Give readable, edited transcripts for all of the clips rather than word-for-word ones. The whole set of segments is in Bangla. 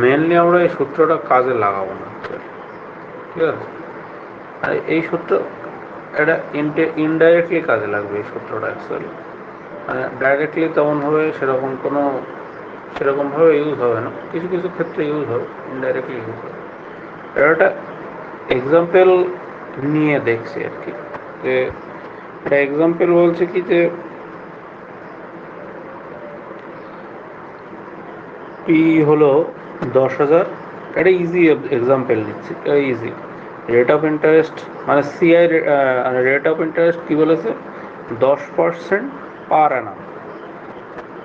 মেনলি আমরা এই সূত্রটা কাজে লাগাবো না, ঠিক আছে? আর এই সূত্র এটা ইনডাইরেক্টলি কাজে লাগবে এই সূত্রটা অ্যাকচুয়ালি, মানে ডাইরেক্টলি তেমনভাবে সেরকমভাবে ইউজ হবে না, কিছু কিছু ক্ষেত্রে ইউজ হবে, ইনডাইরেক্টলি ইউজ হবে। এটা একটা এক্সাম্পল নিয়ে দেখছি আর কি, যে এটা এক্সাম্পল বলছে কি যে পি হলো 10,000, একটা ইজি এক্সাম্পল নিচ্ছি, ইজি। রেট অফ ইন্টারেস্ট মানে সিআই রেট অফ ইন্টারেস্ট কী বলেছে, 10% পার অ্যানাম,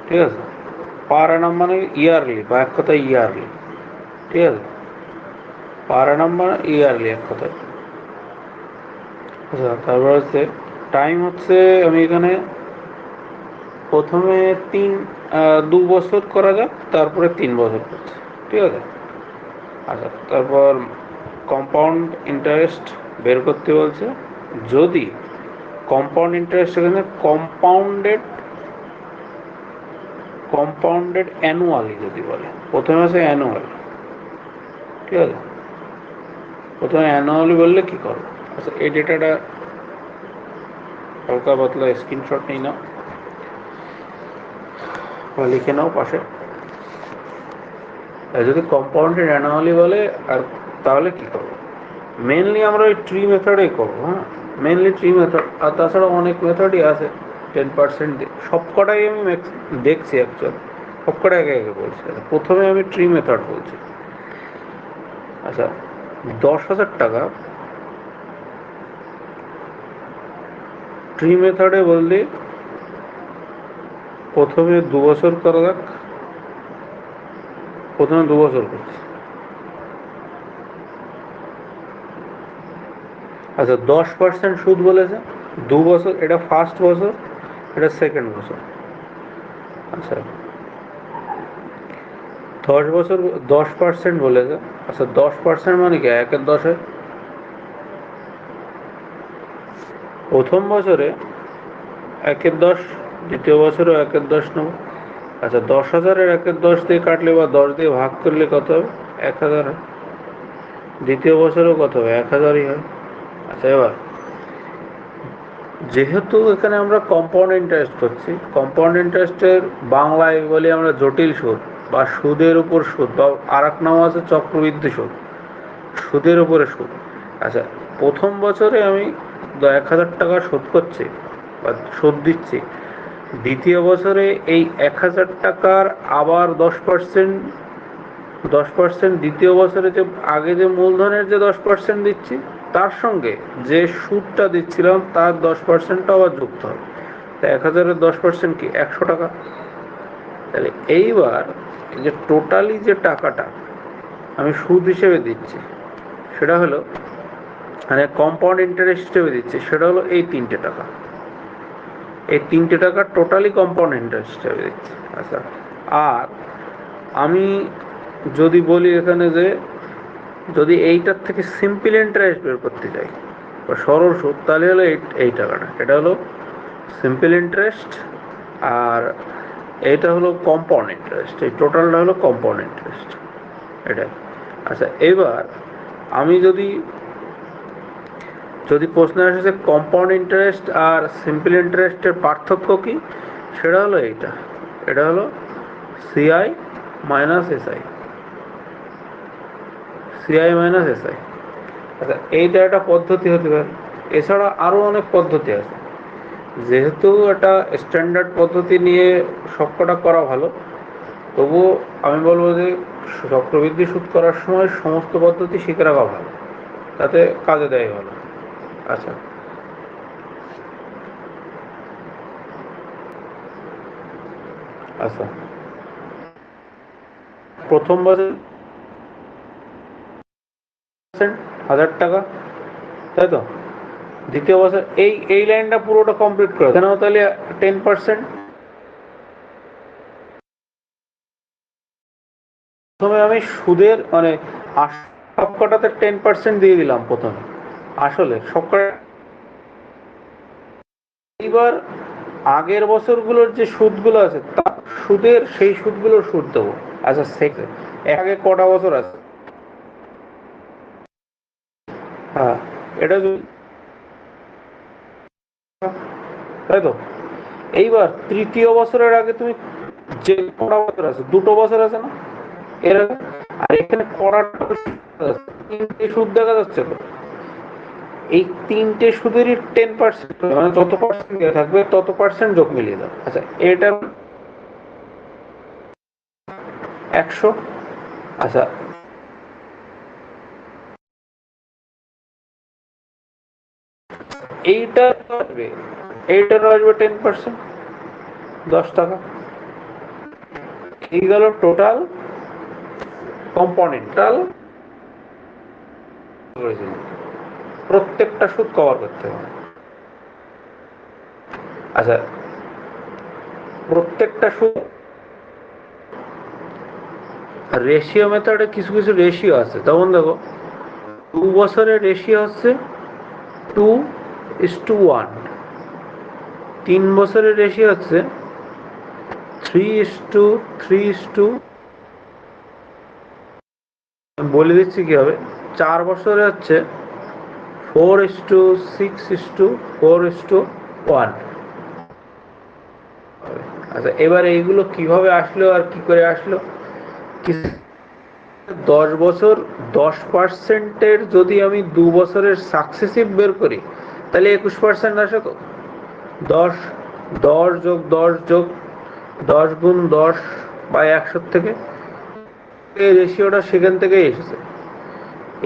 ঠিক আছে? পার অ্যানাম মানে ইয়ারলি, বা এক কথায় ইয়ারলি, ঠিক আছে? পার অ্যানাম মানে ইয়ারলি এক কথায়। আচ্ছা, তারপর হচ্ছে টাইম হচ্ছে, আমি এখানে প্রথমে 2 বছর করা যাক, তারপরে 3 বছর করছি, ঠিক আছে? আচ্ছা, তারপর কম্পাউন্ড ইন্টারেস্ট বের করতে বলছে। যদি কম্পাউন্ড ইন্টারেস্ট এখানে কম্পাউন্ডেড অ্যানুয়ালি যদি বলে, প্রথমে আছে অ্যানুয়াল, ঠিক আছে? প্রথমে অ্যানুয়ালি বললে কী করো? আচ্ছা, এই ডেটাটা হালকা পাতলা স্ক্রিনশট নিই নাও বা লিখে নাও পাশে। যদি কম্পাউন্ডেড অ্যানুয়ালি বলে, আর তাহলে কী করবো? মেনলি আমরা ওই ট্রি মেথডেই করবো, হ্যাঁ, মেনলি ট্রি মেথড। আর তাছাড়া অনেক মেথডই আছে 10% দিয়ে, সবকটাই আমি দেখছি অ্যাকচুয়ালি, সবকটা একে একে বলছি। প্রথমে আমি ট্রি মেথড বলছি। আচ্ছা, 10,000 টাকা ট্রি মেথডে বললে প্রথমে 2 বছর করা যাক, প্রথমে 2 বছর করছি। আচ্ছা, 10% সুদ বলেছে, 2 বছর, এটা ফার্স্ট বছর, এটা সেকেন্ড বছর। আচ্ছা, 10 বছর, 10% বলেছে। আচ্ছা, 10% মানে কি, 1/10? প্রথম বছরে 1/10, দ্বিতীয় বছরও 1/10 নেব। আচ্ছা, 10,000-এর 1/10 দিয়ে কাটলে বা 10 দিয়ে ভাগ করলে কত হবে? 1,000 হয়। দ্বিতীয় বছরেও কত হবে? 1,000ই হয়। আচ্ছা, এবার যেহেতু এখানে আমরা কম্পাউন্ড ইন্টারেস্ট করছি, কম্পাউন্ড ইন্টারেস্টের বাংলায় বলি আমরা জটিল সুদ, বা সুদের উপর সুদ, বা আর এক নাম আছে চক্রবৃদ্ধি সুদ, সুদের উপরে সুদ। আচ্ছা, প্রথম বছরে আমি 1,000 টাকা শোধ করছি বা শোধ দিচ্ছি, দ্বিতীয় বছরে এই 1,000 টাকার আবার 10%, 10% দ্বিতীয় বছরে যে আগে যে মূলধনের যে 10% দিচ্ছি, তার সঙ্গে যে সুদটা দিচ্ছিলাম তার 10%টা আবার যুক্ত হবে। তা 1,000-এর 10% কি? 100 টাকা। তাহলে এইবার এই যে টোটালি যে টাকাটা আমি সুদ হিসেবে দিচ্ছি, সেটা হলো, মানে কম্পাউন্ড ইন্টারেস্ট হিসেবে দিচ্ছি, সেটা হলো এই 3টে টাকা। এই 3টে টাকা টোটালি কম্পাউন্ড ইন্টারেস্ট হিসেবে দিচ্ছি। আচ্ছা, আর আমি যদি বলি এখানে যে যদি এইটার থেকে সিম্পল ইন্টারেস্ট বের করতে চাই বা সরল সুদ, তাহলে হলো এই টাকাটা, এটা হলো সিম্পল ইন্টারেস্ট, আর এইটা হলো কম্পাউন্ড ইন্টারেস্ট, এই টোটালটা হলো কম্পাউন্ড ইন্টারেস্ট, এটাই। আচ্ছা, এবার আমি যদি প্রশ্ন আসে যে কম্পাউন্ড ইন্টারেস্ট আর সিম্পল ইন্টারেস্টের পার্থক্য কি, সেটা হলো এইটা, এটা হলো CI minus SI, CI minus SI. আচ্ছা, এইটা একটা পদ্ধতি হতে পারে, এছাড়া আরও অনেক পদ্ধতি আছে। যেহেতু এটা স্ট্যান্ডার্ড পদ্ধতি নিয়ে সবকটা করা ভালো, তবুও আমি বলবো যে চক্রবৃদ্ধি সুদ করার সময় সমস্ত পদ্ধতি শিখে রাখা ভালো, তাতে কাজে দেয় ভালো। আচ্ছা, আচ্ছা, প্রথম বছর 1,000 টাকা, তাই তো? দ্বিতীয় বছর এই লাইনটা পুরোটা কমপ্লিট করে কেন, তাহলে 10%। প্রথমে আমি সুদের মানে সবকটাতে 10% দিয়ে দিলাম প্রথমে, আসলে সবকটা। এইবার আগের বছরগুলোর যে সুদগুলো আছে, তার সুদের সেই সুদগুলোর সুদ দেবো। আচ্ছা, আগে কটা বছর আছে? হ্যাঁ, এটা তাই তো। এইবার তৃতীয় বছরের আগে তুমি যে কটা বছর আছে, 2টো বছর আছে না এর আগে? আর এখানে কটা তিনটে সুদ দেখা যাচ্ছে তো। এই তিনটে সুদেরই 10%, মানে যত পার্সেন্ট দেওয়া থাকবে তত পার্সেন্ট যোগ মিলিয়ে দাও। আচ্ছা, এটা 100। আচ্ছা, এইটার আসবে, এইটার আসবে 10%, 10 টাকা। এই গেল টোটাল কম্পোনেন্টাল। প্রত্যেকটা সুদ কভার করতে হবে। আচ্ছা, প্রত্যেকটা সুদ রেশিও মেথডে কিছু কিছু রেশিও আছে। তখন দেখো 2 বছরের রেশিও হচ্ছে 2:1, 3 বছরের রেশিও হচ্ছে 3:3। বলে দিচ্ছি কি হবে। 4 বছরে হচ্ছে 4:6:4:1। আচ্ছা, এবার এইগুলো কিভাবে আসলো আর কি করে আসলো? 10 বছর 10%-এর যদি আমি 2 বছরের সাকসেসিভ বের করি, তাহলে 21% আসে তো। 10, 10+10+10 গুণ 10/100 থেকে এই রেশিওটা সেখান থেকেই এসেছে।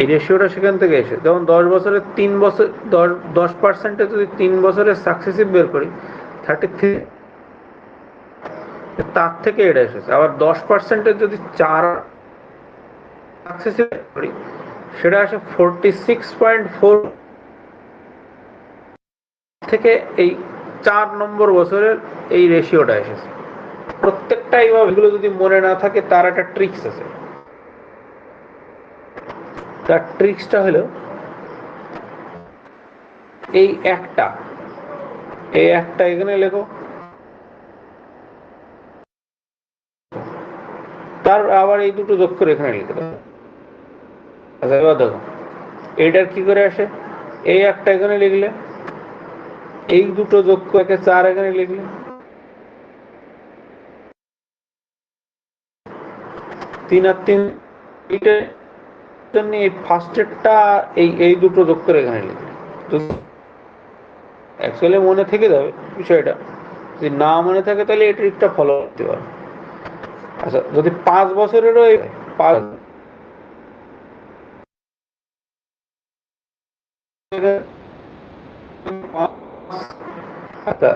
এই রেশিওটা সেখান থেকে এসে, যেমন 10 বছরের 3 বছর 10%-এ যদি 3 বছরের সাকসেসিভ বের করি 33, তার থেকে এটা এসেছে। আবার 10%-এর যদি 4 সাকসেসিভ বের করি, সেটা আসে 46.4 থেকে এই 4 নম্বর বছরের এই রেশিওটা এসেছে। প্রত্যেকটা এইভাবে, এগুলো যদি মনে না থাকে তার একটা ট্রিক্স আছে। তার ট্রিক্সটা হলো এই একটা, এখানে লেখো, তার আবার এই দুটো যোগ করে এখানে লিখে দাও। আচ্ছা, এবার দেখো এইটার কি করে আসে। এই একটা এখানে লিখলে, এই দুটো যোগ করে 4 এখানে লিখলে, 3 আর 3, এইটার জন্য এই ফার্স্টেরটা এই এই দুটো যোগ করে এখানে লিখলে অ্যাকচুয়ালি মনে থেকে যাবে বিষয়টা। যদি না মনে থাকে তাহলে এই ট্রিকটা ফলো করতে পারো। আচ্ছা, যদি 5 বছরেরও 5, আচ্ছা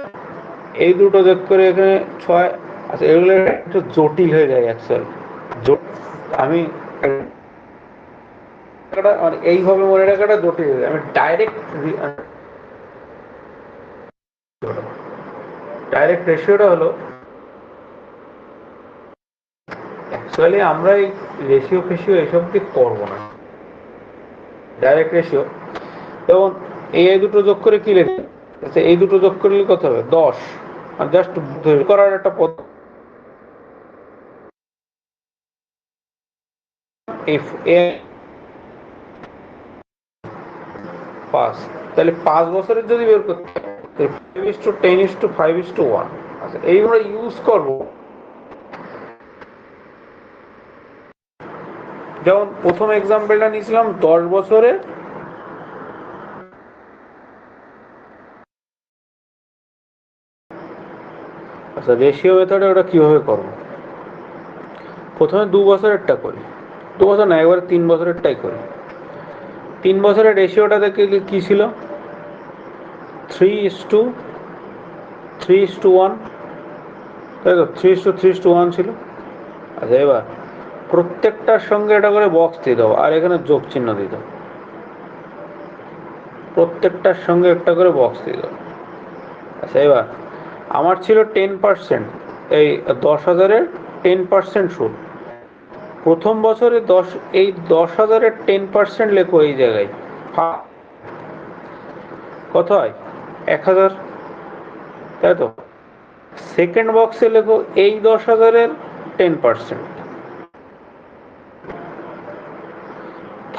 এই দুটো যোগ করে এখানে 6। আচ্ছা, এগুলো একটু জটিল হয়ে যায় অ্যাকচুয়ালি। আমি মানে এইভাবে মনে রাখাটা জটিল হয়ে যায়। আমি ডাইরেক্ট রেশিওটা হলো, অ্যাকচুয়ালি আমরা এই রেশিও ফেশিও এসব দিয়ে করবো না। ডাইরেক্ট রেশিও যেমন এই দুটো যোগ করে কি লেখে। আচ্ছা, এই দুটো যোগ করলে কত হবে? 10। আর জাস্ট করার একটা পদ্ধতি, if a 5, তাহলে 5 বছরের যদি বের করতে 5:10:5:1। আচ্ছা, এই আমরা ইউজ করবো। যেমন প্রথম এক্সাম্পলটা নিয়েছিলাম 10 বছরে, আচ্ছা রেশিও মেথডে ওটা কিভাবে করবো। প্রথমে 2 বছরেরটা করি, 2 বছর না, একবারে 3 বছরেরটাই করি। 3 বছরের রেশিওটা দেখে কি ছিল? 3:3:1, তাই তো। 3:3:1 ছিল। আচ্ছা, এবার প্রত্যেকটার সঙ্গে এটা করে বক্স দিয়ে দাও আর এখানে যোগ চিহ্ন দিয়ে দাও। প্রত্যেকটার সঙ্গে একটা করে বক্স দিয়ে দাও। আচ্ছা, এবার আমার ছিল 10%, এই 10,000-এর 10% সুদ। প্রথম বছরে এই 10,000-এর 10% লেখো এই জায়গায়। কত হয়? 1,000, তাই তো। সেকেন্ড বক্সে লেখো এই 10,000-এর 10%।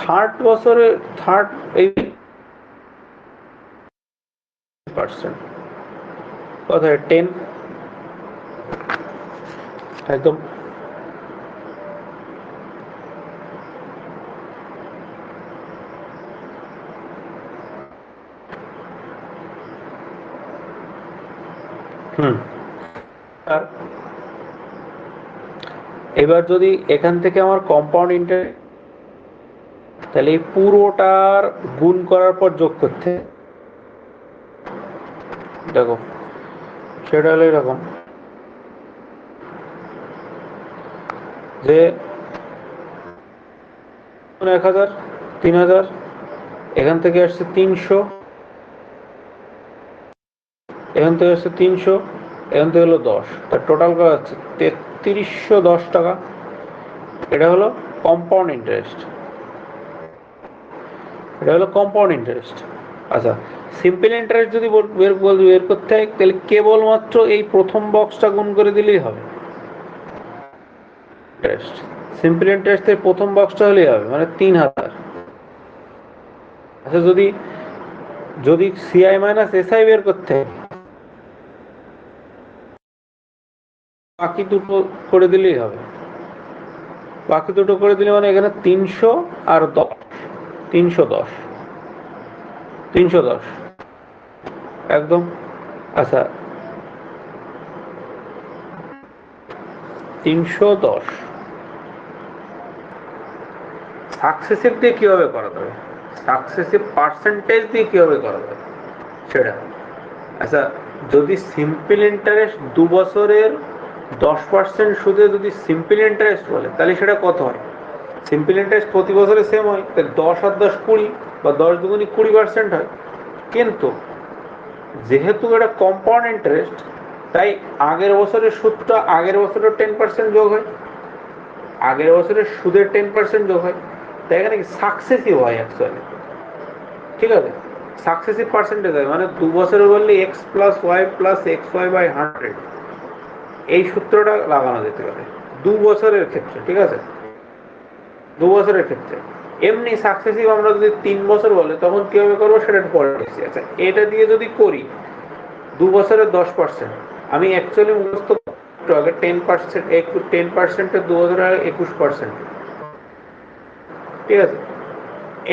থার্ড বছরে থার্ড এই পার্সেন্ট কোথায় 10 একদম আর এবার যদি এখান থেকে আমার কম্পাউন্ড ইন্টারেস্ট, তাহলে এই পুরোটার গুণ করার পর যোগ করতে, দেখো সেটা হলো এরকম যে 1000, 3000, এখান থেকে আসছে 300, এখান থেকে আসছে 300, এখান থেকে হলো 10, তার টোটাল করা হচ্ছে 3310 টাকা। এটা হলো কম্পাউন্ড ইন্টারেস্ট, এটা হলো কম্পাউন্ড ইন্টারেস্ট। আচ্ছা, সিম্পল ইন্টারেস্ট যদি বের করতে হয়, তাহলে কেবলমাত্র এই প্রথম বক্সটা গুণ করে দিলেই হবে। ইন্টারেস্ট, সিম্পল ইন্টারেস্টের প্রথম বক্সটা হলেই হবে, মানে 3000। আচ্ছা, যদি যদি সিআই মাইনাস এসআই বের করতে হয়, বাকি দুটো করে দিলেই হবে। বাকি দুটো করে দিলে মানে এখানে 300 আর 10, 310, 310 একদম। আচ্ছা, 310 সাকসেসিভ দিয়ে কিভাবে করা যাবে, সাকসেসিভ পার্সেন্টেজ দিয়ে কিভাবে করা যাবে সেটা। আচ্ছা, যদি সিম্পল ইন্টারেস্ট 2 বছরের 10% সুদে যদি সিম্পল ইন্টারেস্ট বলে, তাহলে সেটা কত হয়? সিম্পল ইন্টারেস্ট প্রতি বছরে সেম হয়, 10 আর 10 20, বা 10 দুগুণি 20% হয়। কিন্তু যেহেতু এটা কম্পাউন্ড ইন্টারেস্ট, তাই আগের বছরের সুদটা আগের বছরের 10% যোগ হয়, আগের বছরের সুদের 10% যোগ হয়। তাই এখানে সাকসেসিভ হয় অ্যাকচুয়ালি, ঠিক আছে? সাকসেসিভ পার্সেন্টেজ হয়, মানে 2 বছরে বললে x plus y plus x y by 100, এই সূত্রটা লাগানো যেতে পারে 2 বছরের ক্ষেত্রে, ঠিক আছে? 2 বছরের ক্ষেত্রে। এমনি সাকসেসিভ আমরা যদি 3 বছর বলে, তখন কিভাবে করবো সেটা পরে দেখছি। আচ্ছা, এটা দিয়ে যদি করি 2 বছরের 10%, আমি অ্যাকচুয়ালি মুখস্থ আগে 10%, 10%-এর 2 বছর আগে 21%, ঠিক আছে?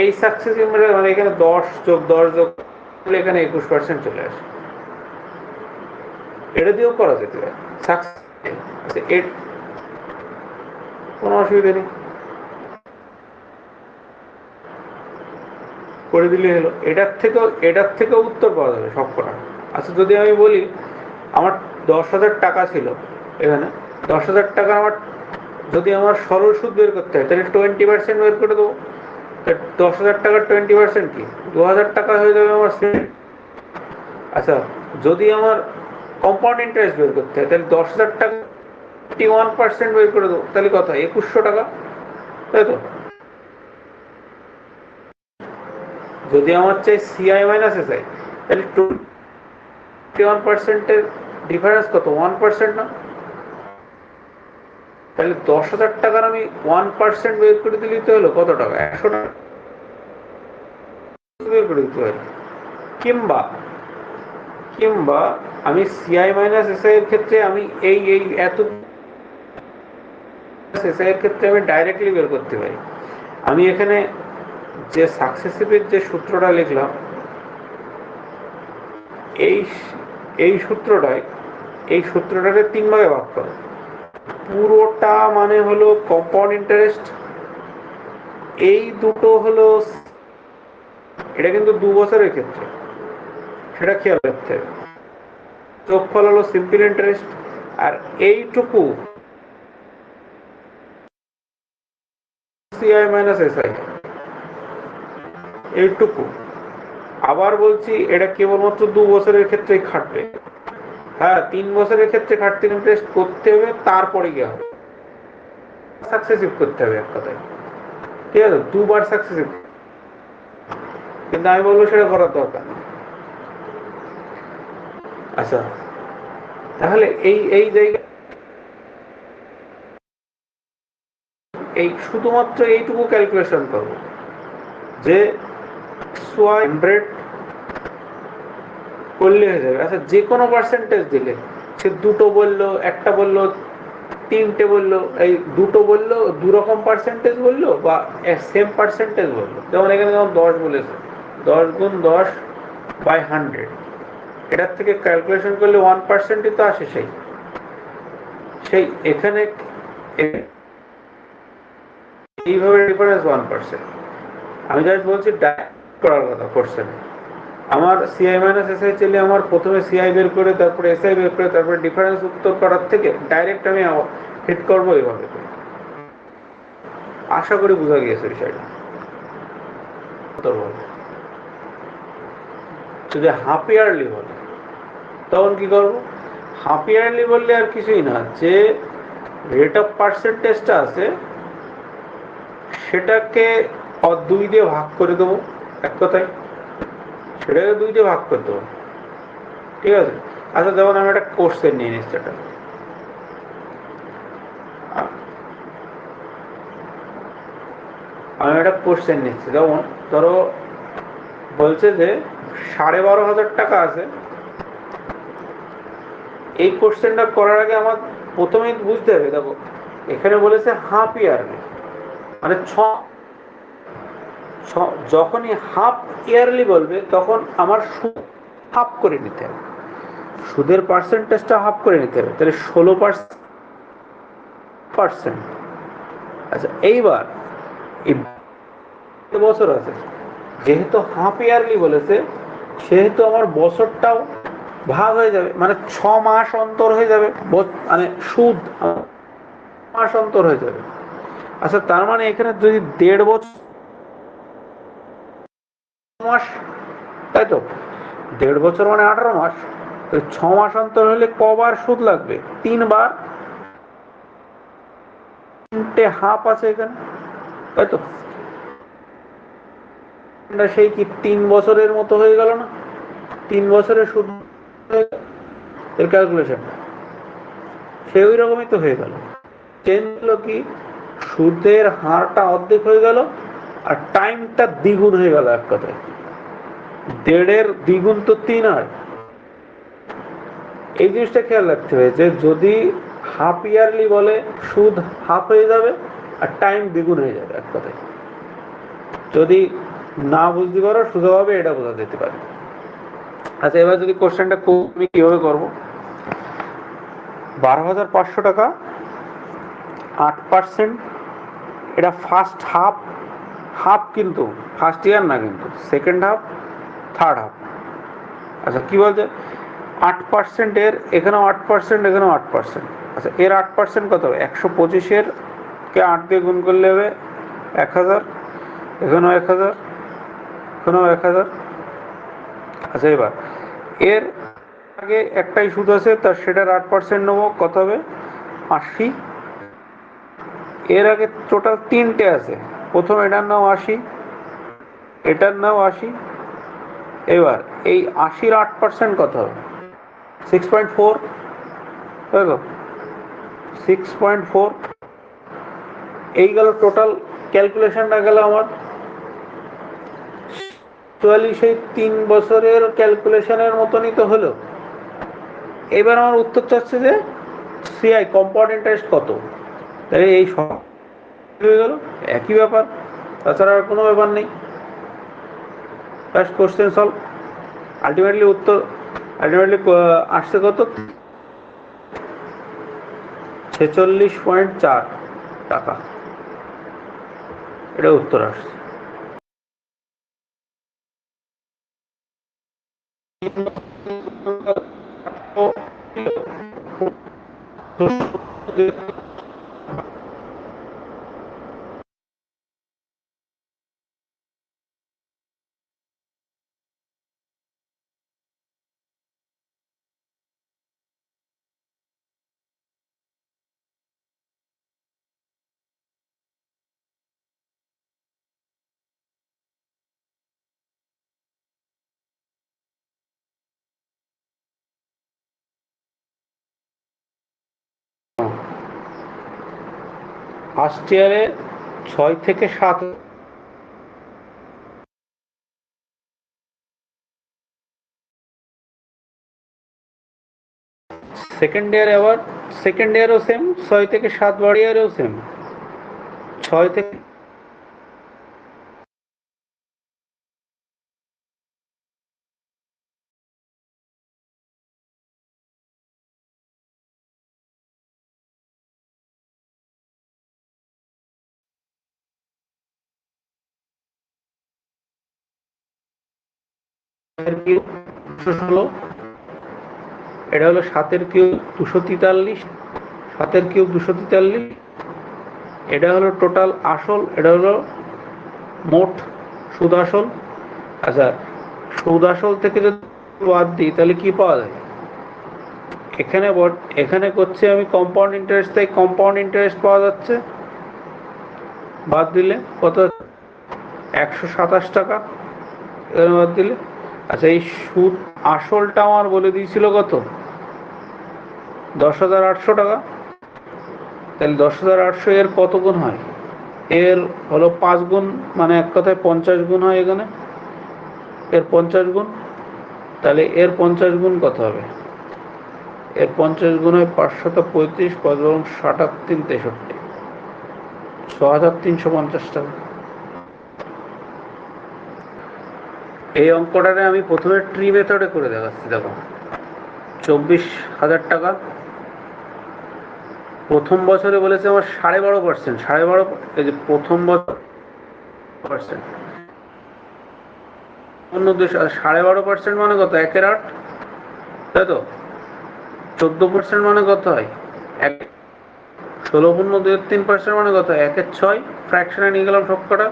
এই সাকসেসিভ মানে এখানে 10 যোগ 10 যোগ এখানে 21% চলে আসে। এটা দিয়েও করা যেতে পারে কোনো অসুবিধা নেই, করে দিলে হলো। এটার থেকেও উত্তর পাওয়া যাবে সব করা। আচ্ছা, যদি আমি বলি আমার 10,000 টাকা ছিল, এখানে 10,000 টাকা আমার যদি আমার সরল সুদ বের করতে হয়, তাহলে 20% বের করে দেবো। 10,000 টাকার 20% কি 2,000 টাকা হয়ে যাবে আমার। আচ্ছা, যদি আমার কম্পাউন্ড ইন্টারেস্ট বের করতে হয়, তাহলে 10,000 টাকা 21% বের করে দেবো, তাহলে কত হয়? 2100 টাকা, তাই তো? যদি আমার চাই সিআই মাইনাস এসআই, তাহলে 21%-এর ডিফারেন্স কত? 1% না? তাহলে 10,000 টাকার আমি 1% বের করে দিলেই তো হলো কত টাকা? 100 টাকা বের করে দিতে পারি। কিংবা কিংবা আমি সিআই মাইনাস এসআই এর ক্ষেত্রে আমি এই এত এসআই এর ক্ষেত্রে আমি ডাইরেক্টলি বের করতে পারি। আমি এখানে যে সাকসেসিভের যে সূত্রটা লিখলাম, এই এই সূত্রটাকে 3 ভাগে ভাগ করো। পুরোটা মানে হলো কম্পাউন্ড ইন্টারেস্ট, এই দুটো হলো, এটা কিন্তু 2 বছরের ক্ষেত্রে, সেটা খেয়াল রাখতে হবে। যোগফল হলো সিম্পল ইন্টারেস্ট, আর এইটুকু সিআই মাইনাস এসআই, এইটুকু। আবার বলছি, এটা কেবলমাত্র 2 বছরের ক্ষেত্রেই খাটবে। হ্যাঁ, 3 বছরের ক্ষেত্রে খাটতে ইন্টারেস্ট করতে হবে, তারপরে গিয়ে হবে সাকসেসিভ করতে হবে, এক কথায়, ঠিক আছে? 2 বার সাকসেসিভ, কিন্তু আমি বলবো সেটা করার দরকার নেই। আচ্ছা, তাহলে এই জায়গা, এই শুধুমাত্র এইটুকু ক্যালকুলেশন করবো, যে 100 করলে হয়ে যাবে। আচ্ছা, যে কোনো পার্সেন্টেজ দিলে, সে দুটো বললো, একটা বললো, তিনটে বললো, এই দুটো বললো, দু রকম পার্সেন্টেজ বললো, বা সেম পার্সেন্টেজ বললো। যেমন এখানে যেমন 10 বলেছে, 10 গুণ 10 বাই 100, এটার থেকে ক্যালকুলেশন করলে 1%ই তো আসে। সেই সেই এখানে এইভাবে ডিফারেন্স 1%। আমি জাস্ট বলছি ডাইরেক্ট করার কথা কোশ্চেন। আমার সিআই মাইনাস এসআই চলে, আমার প্রথমে সিআই বের করে তারপরে এসআই বের করে তারপরে ডিফারেন্স উত্তর করার থেকে ডাইরেক্ট আমি হিট করবো এইভাবে। আশা করি বোঝা গিয়েছে বিষয়টা। যদি হাফ ইয়ারলি বলে তখন কি করবো? হাফ ইয়ারলি বললে আর কিছুই না, যে রেট অফ পার্সেন্টেজটা আছে সেটাকে 2 দিয়ে ভাগ করে দেবো। এক কথায় সেটাকে 2 দিয়ে ভাগ করে দেবো, ঠিক আছে? আচ্ছা, যেমন আমি একটা কোশ্চেন নিয়ে নিচ্ছি, যেমন ধরো বলছে যে 12,500 টাকা আছে। এই কোশ্চেনটা করার আগে আমার প্রথমেই বুঝতে হবে, দেখো এখানে বলেছে হাফ ইয়ারলি, মানে যখনই হাফ ইয়ারলি বলবে তখন আমার সুদ হাফ করে নিতে হবে, সুদের পার্সেন্টেজটা হাফ করে নিতে হবে, তাহলে 16%। আচ্ছা, এইবার বছর আছে, যেহেতু হাফ ইয়ারলি বলেছে সেহেতু আমার বছরটাও ভাগ হয়ে যাবে, মানে 6 মাস অন্তর হয়ে যাবে, মানে সুদ মাস অন্তর হয়ে যাবে। আচ্ছা, তার মানে এখানে যদি 1.5 বছর মাস, তাই তো 1.5 বছর মানে 18 মাস, 6 মাস অন্তর হলে কবার সুদ লাগবে? 3 বার। 3টে হাফ আছে এখানে, তাই তো সেই কি 3 বছরের মতো হয়ে গেল না? 3 বছরের সুদ এর ক্যালকুলেশন সে ওই রকমই তো হয়ে গেল। চেঞ্জ হলো কি, সুদের হারটা অর্ধেক হয়ে গেল আর টাইমটা দ্বিগুণ হয়ে গেল। এক কথায় 1.5-এর দ্বিগুণ তো 3 হয়। এই জিনিসটা খেয়াল রাখতে হবে যে যদি হাফ ইয়ারলি বলে সুদ হাফ হয়ে যাবে আর টাইম দ্বিগুণ হয়ে যাবে। এক কথায় যদি না বুঝতে পারো সোজাভাবে এটা বোঝা যেতে পারে। আচ্ছা, এবার যদি কোশ্চেনটা আমি কিভাবে করবো, 12,500 টাকা 8%, এটা ফার্স্ট হাফ, হাফ কিন্তু ফার্স্ট ইয়ার না, কিন্তু সেকেন্ড হাফ, থার্ড হাফ। আচ্ছা, কি বলছে 8% এর, এখানেও 8%, এখানেও 8%। আচ্ছা, এর 8% কত হবে? 125-এর কে 8 দিয়ে গুণ করলে হবে 1000, এখানেও 1000, এখানেও 1000। আচ্ছা, এবার এর আগে একটাই সুদ আছে, তার সেটার 8% নেবো, কত হবে? 80। এর আগে টোটাল 3টে আছে, প্রথম এটার নাম 80, এটার নাম 80। এবার এই 80-র 8% কত হবে? 6.4, তাই তো 6.4। এই গেল টোটাল ক্যালকুলেশনটা গেল আমার। সেই 3 বছরের ক্যালকুলেশনের মতনই তো হলো। এবার আমার উত্তর চাচ্ছে যে সিআই কম্পাউন্ড ইন্টারেস্ট কত, তাহলে এই সব হয়ে গেল, একই ব্যাপার, তাছাড়া আর কোনো ব্যাপার নেই। First question solve. আলটিমেটলি আসছে কত? 46.4 টাকা, এটা উত্তর আসছে। ফার্স্ট ইয়ারে 6 থেকে 7 সেকেন্ড ইয়ারে আবার সেকেন্ড ইয়ারেও সেম, 6 থেকে 7 বাড়ি ইয়ারেও সেম, 6 থেকে কিউব 216, এটা হলো 7 কিউব 243, 7 কিউব 243, এটা হলো টোটাল আসল, এটা হলো মোট সুদ আসল। আচ্ছা, সুদ আসল থেকে যদি বাদ দিই তাহলে কি পাওয়া যায়? এখানে এখানে করছি আমি কম্পাউন্ড ইন্টারেস্ট, তাই কম্পাউন্ড ইন্টারেস্ট পাওয়া যাচ্ছে, বাদ দিলে কত? 127 টাকা এখানে বাদ দিলে। আচ্ছা, এই সুদ আসলটা আমার বলে দিয়েছিল কত? 10,800 টাকা। তাহলে 10,800 এর কত গুণ হয়? এর হলো 5 গুণ, মানে এক কথায় 50 গুণ হয় এখানে, এর 50 গুণ। তাহলে এর 50 গুণ কত হবে? এর 50 গুণ হয় 535, 5 বরং 60 আর 3 63, 6,350 টাকা। এই অঙ্কটারে আমি প্রথমে ট্রি মেথডে করে দেখাচ্ছি। দেখো, 24,000 টাকা প্রথম বছরে বলেছে আমার 12.5%, 12.5, এই যে প্রথম বছর পার্সেন্ট, অন্য দেশ 12.5% মানে কত? 1/8, তাই তো? 14% মানে কত হয়? 16.2-3% মানে কত? 1/6। ফ্র্যাকশনে নিয়ে গেলাম সব কটা।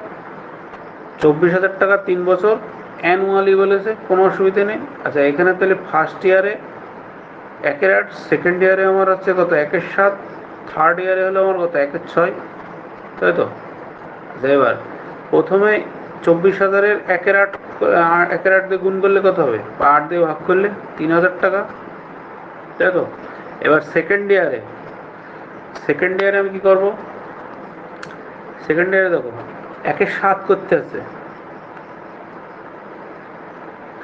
24,000 টাকা 3 বছর অ্যানুয়ালি বলেছে, কোনো অসুবিধে নেই। আচ্ছা, এখানে তাহলে ফার্স্ট ইয়ারে 1/8, সেকেন্ড ইয়ারে আমার হচ্ছে কত? 1/7, থার্ড ইয়ারে হলো আমার কত? 1/6, তাই তো? আচ্ছা, এবার প্রথমে 24,000-এর 1/8, 1/8 দিয়ে গুণ করলে কত হবে? বা 8 দিয়ে ভাগ করলে 3,000 টাকা, তাই তো? এবার সেকেন্ড ইয়ারে আমি কি করব? সেকেন্ড ইয়ারে দেখো 1/7 করতে আছে,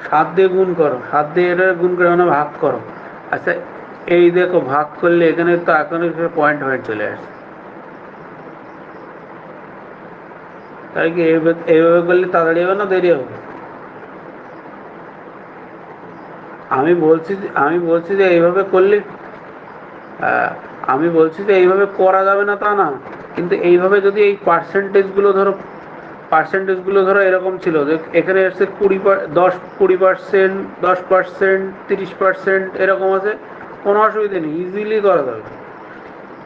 7 দিয়ে গুণ করো, 7 দিয়ে এটা গুণ করে মানে ভাগ করো। আচ্ছা, এই দেখো ভাগ করলে এখানে তো এখন পয়েন্ট হয়ে চলে আসছে। তাই কি এইভাবে করলে তাড়াতাড়ি হবে না দেরি হবে? আমি বলছি যে এইভাবে করলে, আমি বলছি যে এইভাবে করা যাবে না তা না, কিন্তু এইভাবে যদি এই পার্সেন্টেজগুলো ধরো এরকম ছিল যে এখানে এসছে 10-20%, 10%, 30%, এরকম আছে, কোনো অসুবিধা নেই, ইজিলি করা যাবে।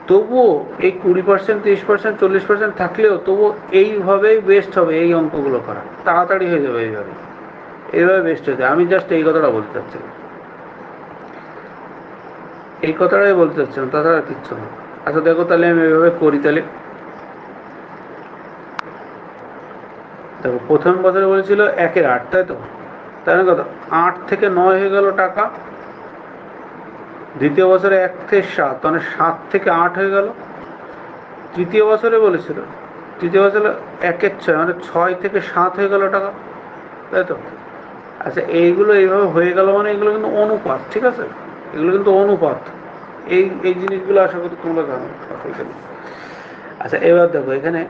তবুও এই 20%, 30%, 40% থাকলেও তবুও এইভাবেই বেস্ট হবে এই অঙ্কগুলো করা, তাড়াতাড়ি হয়ে যাবে এইভাবে বেস্ট হয়ে যাবে। আমি জাস্ট এই কথাটা বলতে চাচ্ছিলাম, এই কথাটাই বলতে চাচ্ছিলাম, তাছাড়া কিচ্ছু না। আচ্ছা দেখো, তাহলে আমি এইভাবে করি। তাহলে দেখো, প্রথম বছরে বলেছিল 1/8, তাই তো? তাহলে কত? 8 থেকে 9 হয়ে গেল টাকা। দ্বিতীয় বছরে 1 থেকে 7, মানে 7 থেকে 8 হয়ে গেল। তৃতীয় বছরে 1/6, মানে 6 থেকে 7 হয়ে গেল টাকা, তাই তো? আচ্ছা, এইগুলো এইভাবে হয়ে গেল মানে এগুলো কিন্তু অনুপাত, ঠিক আছে? এগুলো কিন্তু অনুপাত। এই এই জিনিসগুলো আশা করি তোমরা জানো। আচ্ছা, এবার দেখো এখানে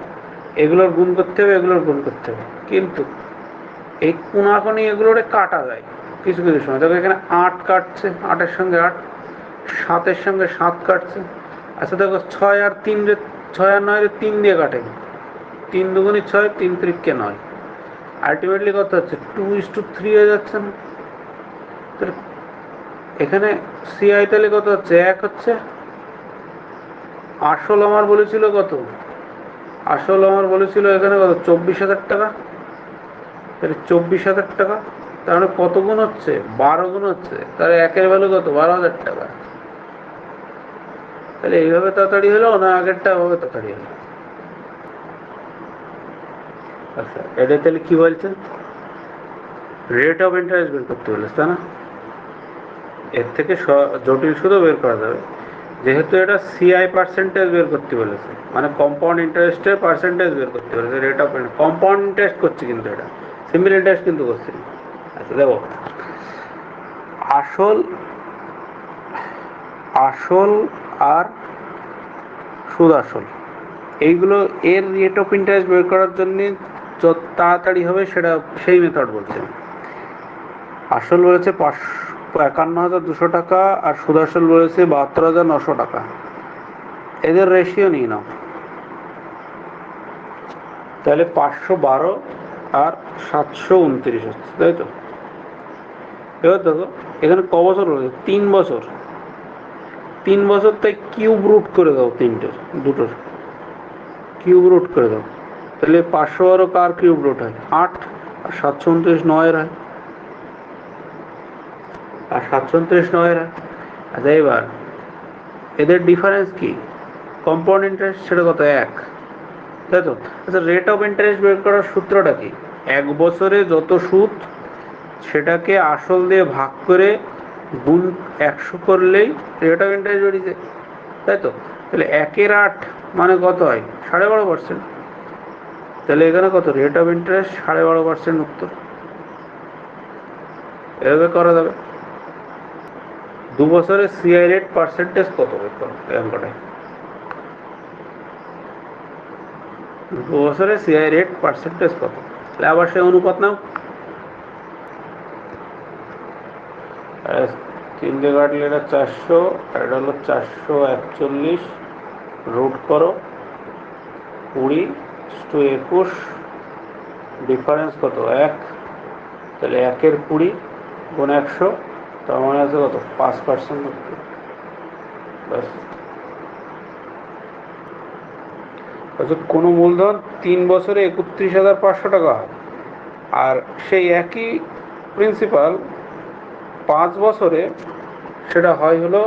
এগুলোর গুণ করতে হবে, এগুলোর গুণ করতে হবে, কিন্তু এই কোনাকুনি এগুলোরে কাটা যায় কিছু কিছু সময়। দেখো এখানে 8 কাটছে, 8-এর সঙ্গে 8, 7-এর সঙ্গে 7 কাটছে। আচ্ছা দেখো, 6 আর 3 রে, 6 আর 9 রে 3 দিয়ে কাটে, 3 দুগুণি 6, 3 3-কে 9, আলটিমেটলি কত হচ্ছে? 2:3 হয়ে যাচ্ছে না? এখানে সিআই তাহলে কত হচ্ছে? 1 হচ্ছে। আসল আমার বলেছিল কত? আসল আমার বলেছিল এখানে কত? 24,000 টাকা। তাহলে 24,000 টাকা, তার মানে কত গুণ হচ্ছে? 12 গুণ হচ্ছে। তাহলে একের ভ্যালু কত? 12,000 টাকা। তাহলে এইভাবে তাড়াতাড়ি হলো না আগেরটা ভাবে তাড়াতাড়ি হলো? আচ্ছা, এটা তাহলে কি বলছে? রেট অফ ইন্টারেস্ট বের করতে বলেছে, তাই না? এর থেকে জটিল সুদও বের করা যাবে, যেহেতু এটা সিআই পার্সেন্টেজ বের করতে বলেছে, মানে কম্পাউন্ড ইন্টারেস্টের পার্সেন্টেজ বের করতে বলেছে। রেট অফ কম্পাউন্ড ইন্টারেস্ট করছে, কিন্তু এটা সিম্পল ইন্টারেস্ট কিন্তু করছে না। আচ্ছা দেখো, আসল আসল আর সুদ আসল এইগুলো এর রেট অফ ইন্টারেস্ট বের করার জন্য যত তাড়াতাড়ি হবে সেটা সেই মেথড বলছে। আসল বলেছে ৫৫,২০০ টাকা আর সুদ আসল বলেছে ৭২,৯০০ টাকা। এদের রেশিও নিয়ে নাও, তাহলে ৫১২ আর ৭২৯ হচ্ছে, তাই তো? এবার দেখো এখানে ক বছর রয়েছে, ৩ বছর। ৩ বছর, তাই কিউব রুট করে দাও, দুটোর কিউব রুট করে দাও। তাহলে ৫১২ কার কিউব রুট হয়? ৮। আর ৭২৯ ৯-এর হয়। আর ৭২৯ ৯-এর হয়। আচ্ছা, এবার এদের ডিফারেন্স কি? কম্পাউন্ড ইন্টারেস্ট সেটা কত? ১, তাই তো? আচ্ছা, রেট অফ ইন্টারেস্ট বের করার সূত্রটা কি? ১ বছরে যত সুদ সেটাকে আসল দিয়ে ভাগ করে গুণ ১০০ করলেই রেট অফ ইন্টারেস্ট বেরিয়েছে, তাই তো? তাহলে ১-এর ৮ মানে কত হয়? ১২.৫%। তাহলে এখানে কত? রেট অফ ইন্টারেস্ট 12.5% উত্তর। এভাবে করা যাবে। ২ বছরে সিআই রেট পার্সেন্টেজ কত বের করো এই অঙ্কটায়। ২ বছরে সিআই রেট পার্সেন্টেজ কত? তাহলে আবার সেই অনুপাত নাও। ৩ দিয়ে কাটলে এটা ৪০০, আর এটা হলো ৪৪১, রুট করো ২০/২১, ডিফারেন্স কত? ১। তাহলে ১-এর ২০ গুণ ১০০, তার মানে আছে কত? ৫%। ব্যাস। আচ্ছা, কোনো মূলধন ৩ বছরে ৩১,৫০০ টাকা হয়, আর সেই একই প্রিন্সিপাল ৫ বছরে সেটা হয় হলো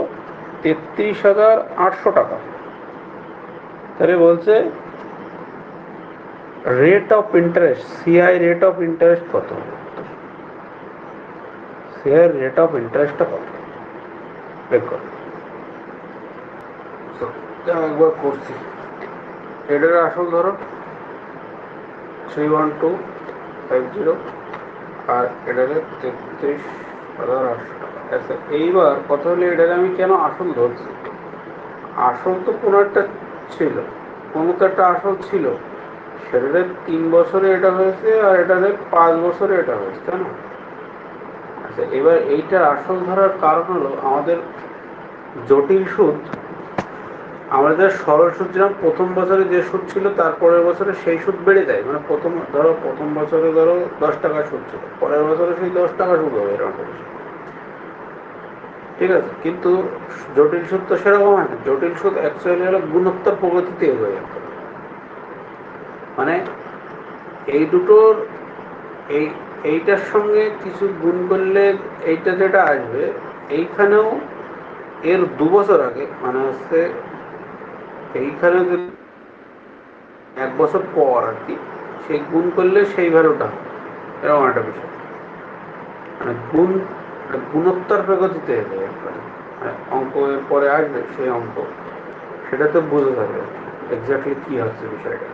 ৩৩,৮০০ টাকা। তাহলে বলছে rate of interest, CI rate of interest কত? সিআই রেট অফ ইন্টারেস্টটা কত বের কর। একবার করছি। এটার আসল ধরো 31250, আর এটাকে ৩৩,৮০০ টাকা। আচ্ছা, এইবার কথা হলো এটাকে আমি কেন আসল ধরছি? আসল তো কোনো একটা ছিল, কোনো তো একটা আসল ছিল, সেটাতে ৩ বছরে এটা হয়েছে আর এটাতে ৫ বছরে এটা হয়েছে, তাই না? আচ্ছা, এবার এইটার আসল ধরার কারণ হলো আমাদের জটিল সুদ, আমাদের সরল সুদ যেরকম প্রথম বছরে যে সুদ ছিল তারপরের বছরে সেই সুদ বেড়ে যায়, মানে প্রথম বছরে ধরো ১০ টাকা সুদ ছিল, পরের বছরে সেই ১০ টাকা সুদ হবে, এরকম। ঠিক আছে, কিন্তু জটিল সুদ তো সেরকম হয় না। জটিল সুদ অ্যাকচুয়ালি হলো গুণোত্তর প্রগতিতে এগোয়। মানে এই দুটোর এই এইটার সঙ্গে কিছু গুণ করলে এইটা যেটা আসবে, এইখানেও এর ২ বছর আগে, মানে হচ্ছে এইখানে যে ১ বছর পর আর কি, সেই গুণ করলে সেই ভ্যালুটা হবে, এরকম একটা বিষয়। মানে গুণোত্তর প্রগতিতে এগোয় একবারে। অঙ্ক এর পরে আসবে, সেই অঙ্ক সেটা তো বুঝে যাবে এক্স্যাক্টলি কি হচ্ছে বিষয়টা।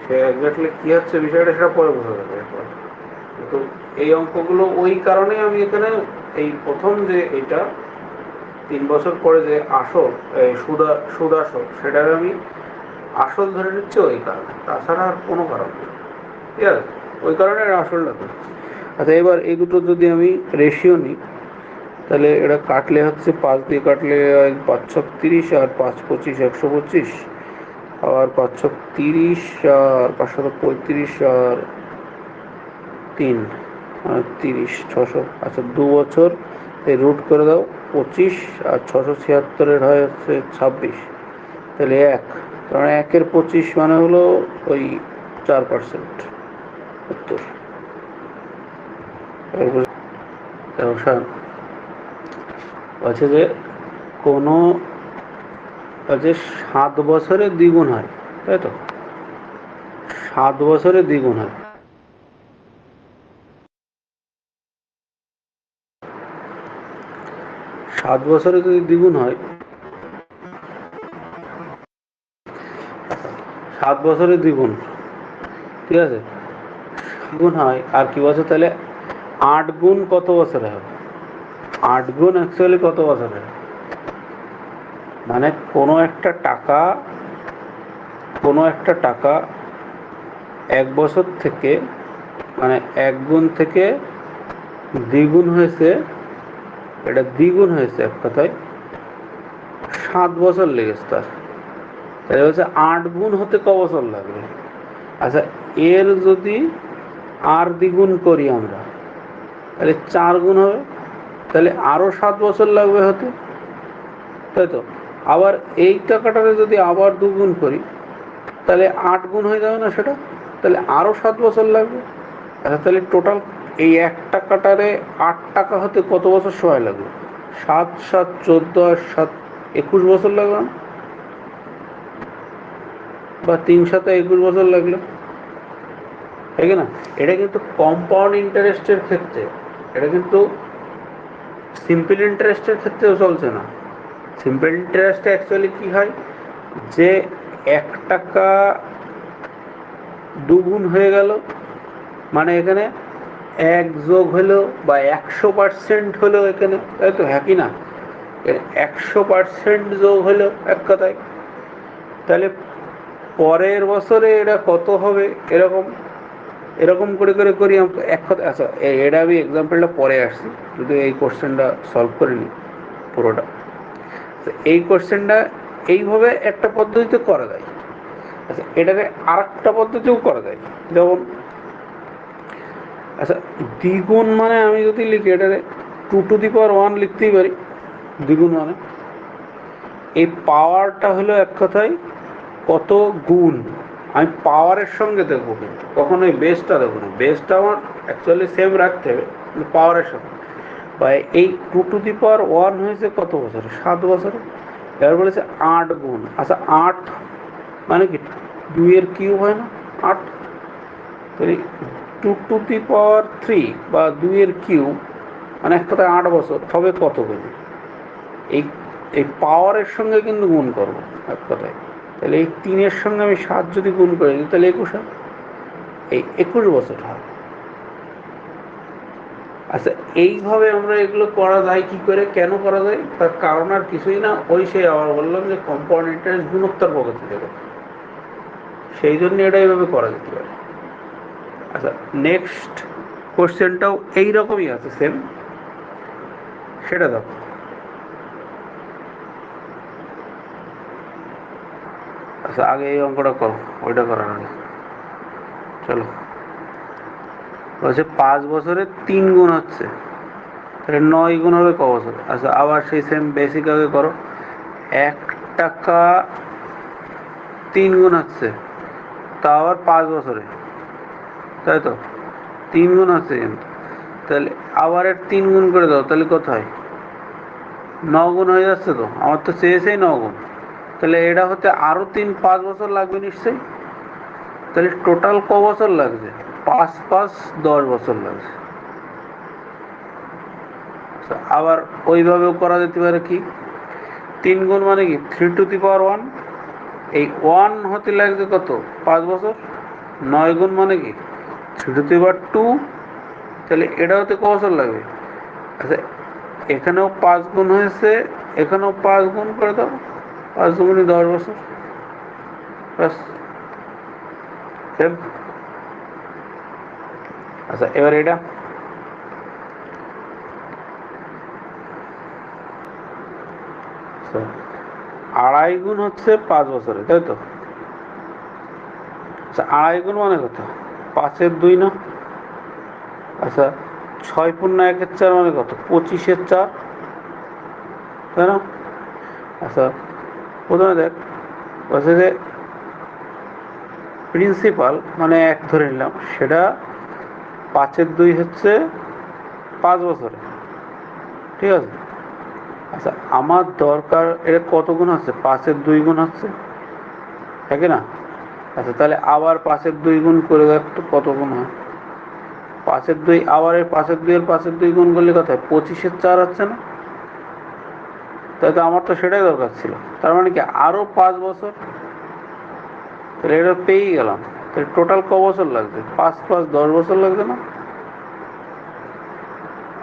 সে এক্স্যাক্টলি কি হচ্ছে বিষয়টা সেটা পরে বোঝা যাবে একবার। কিন্তু এই অঙ্কগুলো ওই কারণে আমি এখানে এই প্রথম যে এইটা ৩ বছর পরে যে আসল সুদ আসল, সেটাকে আমি আসল ধরে নিচ্ছি ওই কারণে, তাছাড়া আর কোনো কারণ নেই। ঠিক আছে, ওই কারণে আসলটা ধরছি। আচ্ছা, এবার এই দুটো যদি আমি রেশিও নিই, তাহলে এটা কাটলে হচ্ছে ৫ দিয়ে কাটলে ৫-৩০, আর ৫-২৫ ১২৫, আর ৫-৩০, আর ৫-৩৫, আর ৩-৩০ ৬০০। আচ্ছা, ২ বছর এই রুট করে দাও ২৫, আর ৬৭৬-এর হয় হচ্ছে ২৬, তাহলে ১, কারণ ১-এর ২৫ মানে হলো ওই ৪% উত্তর। বলছে যে কোনো যে ৭ বছরে দ্বিগুণ হয়, তাই তো? ৭ বছরে দ্বিগুণ হয়। ৭ বছরে যদি দ্বিগুণ হয়, ৭ বছরে দ্বিগুণ, ঠিক আছে, দ্বিগুণ হয় আর কি বছর, তাহলে ৮ গুণ কত বছরে হবে? ৮ গুণ অ্যাকচুয়ালি কত বছরে? মানে কোনো একটা টাকা 1 বছর থেকে মানে 1 গুণ থেকে দ্বিগুণ হয়েছে, এটা দ্বিগুণ হয়েছে এক কথায় 7 বছর লেগেছে তার। তাহলে হচ্ছে 8 গুণ হতে ক বছর লাগবে? আচ্ছা, এর যদি আর দ্বিগুণ করি আমরা, তাহলে 4 গুণ হবে, তাহলে আরও 7 বছর লাগবে হতে, তাই তো? আবার এই টাকাটারে যদি আবার 2 গুণ করি, তাহলে 8 গুণ হয়ে যাবে না সেটা? তাহলে আরও 7 বছর লাগবে। আচ্ছা, তাহলে টোটাল এই 1 টাকাটারে 8 টাকা হতে কত বছর সময় লাগবে? 7 7 14 আর 7 21 বছর লাগবে না? বা 3 7 21 বছর লাগলো, ঠিক না? এটা কিন্তু কম্পাউন্ড ইন্টারেস্টের ক্ষেত্রে, এটা কিন্তু সিম্পল ইন্টারেস্টের ক্ষেত্রেও চলছে না। সিম্পল ইন্টারেস্টে অ্যাকচুয়ালি কি হয়, যে 1 টাকা 2 গুণ হয়ে গেল, মানে এখানে 1 যোগ হলো বা 100% হলো এখানে, তাই তো? হ্যাঁ কি না? 100% যোগ হলো এক কথায়। তাহলে পরের বছরে এটা কত হবে, এরকম এরকম করে করে করি এক কথা। আচ্ছা, এটা আমি এক্সাম্পলটা পরে আসছি, যদি এই কোশ্চেনটা সলভ করে নিই পুরোটা। তো এই কোশ্চেনটা এইভাবে একটা পদ্ধতিতে করা যায়। আচ্ছা, এটাকে আর একটা পদ্ধতিও করা যায়, যেমন আচ্ছা, দ্বিগুণ মানে আমি যদি লিখি এটাকে 2 টু দি পাওয়ার 1 লিখতেই পারি। দ্বিগুণ মানে এই পাওয়ারটা হলো এক কথায় কত গুণ, আমি পাওয়ারের সঙ্গে দেখবো, কিন্তু কখনো এই বেসটা দেখবো না। বেসটা আমার অ্যাকচুয়ালি সেম রাখতে হবে, কিন্তু পাওয়ারের সঙ্গে। বা এই 2 টু দি পাওয়ার 1 হয়েছে কত বছরে? 7 বছরে। এবার বলেছে 8 গুণ। আচ্ছা, 8 মানে কি 2 এর কিউব হয় না? 8। তাহলে 2 টু দি পাওয়ার 3 বা 2 এর কিউব মানে এক কথায় 8 বছর হবে কত গুণ? এই এই পাওয়ারের সঙ্গে কিন্তু গুণ করবো এক কথায়। তাহলে এই 3-এর সঙ্গে আমি 7 যদি গুণ করে দিই, তাহলে 21 হয়। এই 21 বছর হয়। আচ্ছা, এইভাবে আমরা এগুলো করা যায় কি করে, কেন করা যায়? তার কারণ আর কিছুই না, ওই সেই আবার বললাম যে কম্পাউন্ড ইন্টারেস্ট গুণোত্তর পদ্ধতিতে করে, সেই জন্য এটা এইভাবে করা যেতে পারে। আচ্ছা, নেক্সট কোশ্চেনটাও এইরকমই আছে, সেম, সেটা দেখো। আচ্ছা, আগে এই অঙ্কটা করো, ওইটা করার আগে চলো। বলছে 5 বছরে 3 গুণ হচ্ছে, তাহলে 9 গুণ হবে ক বছর? আচ্ছা, আবার সেই সেম বেসিক আগে করো। 1 টাকা 3 গুণ হচ্ছে, তা আবার 5 বছরে, তাই তো? 3 গুণ হচ্ছে কিন্তু, তাহলে আবার এর 3 গুণ করে দাও, তাহলে কত হয়? 9 গুণ হয়ে যাচ্ছে তো, আমার তো চেয়েছেই 9 গুণ। তাহলে এটা হতে আরও 5 বছর লাগবে নিশ্চয়ই। তাহলে টোটাল ক বছর লাগছে? 5 5 10 বছর লাগছে। আবার ওইভাবেও করা যেতে পারে কি, 3 গুণ মানে কি 3 টু দি পাওয়ার 1, এই 1 হতে লাগছে কত? 5 বছর। 9 গুণ মানে কি 3 টু দি পাওয়ার 2, তাহলে এটা হতে ক বছর লাগবে? আচ্ছা, এখানেও 5 গুণ হয়েছে, এখানেও 5 গুণ করে দাও, 5 দুগুণে 10 বছর, ব্যাস। আচ্ছা, এবার এটা 2.5 গুণ হচ্ছে 5 বছরে, তাই তো? আচ্ছা, 2.5 গুণ মানে কত? 5-এর 2 না? আচ্ছা, 6 × 1=4 মানে কত? 25-এর 4, তাই না? আচ্ছা, প্রথমে দেখ, বলছে যে প্রিন্সিপাল মানে 1 ধরে নিলাম, সেটা 5-এর 2 হচ্ছে 5 বছরে, ঠিক আছে? আচ্ছা, আমার দরকার এটা কত গুণ হচ্ছে? 5-এর 2 গুণ হচ্ছে, ঠিক না? আচ্ছা, তাহলে আবার 5-এর 2 গুণ করে দেখ তো কত গুণ হয়। 5-এর 2, আবার এই 5-এর 2 এর 5-এর 2 গুণ করলে কত হয়? 25-এর 4 হচ্ছে না? তাই তো, আমার তো সেটাই দরকার ছিল। তার মানে কি আরও 5 বছর, তাহলে এটা পেয়েই গেলাম। তাহলে টোটাল ক বছর লাগবে? 5 5 10 বছর লাগবে না?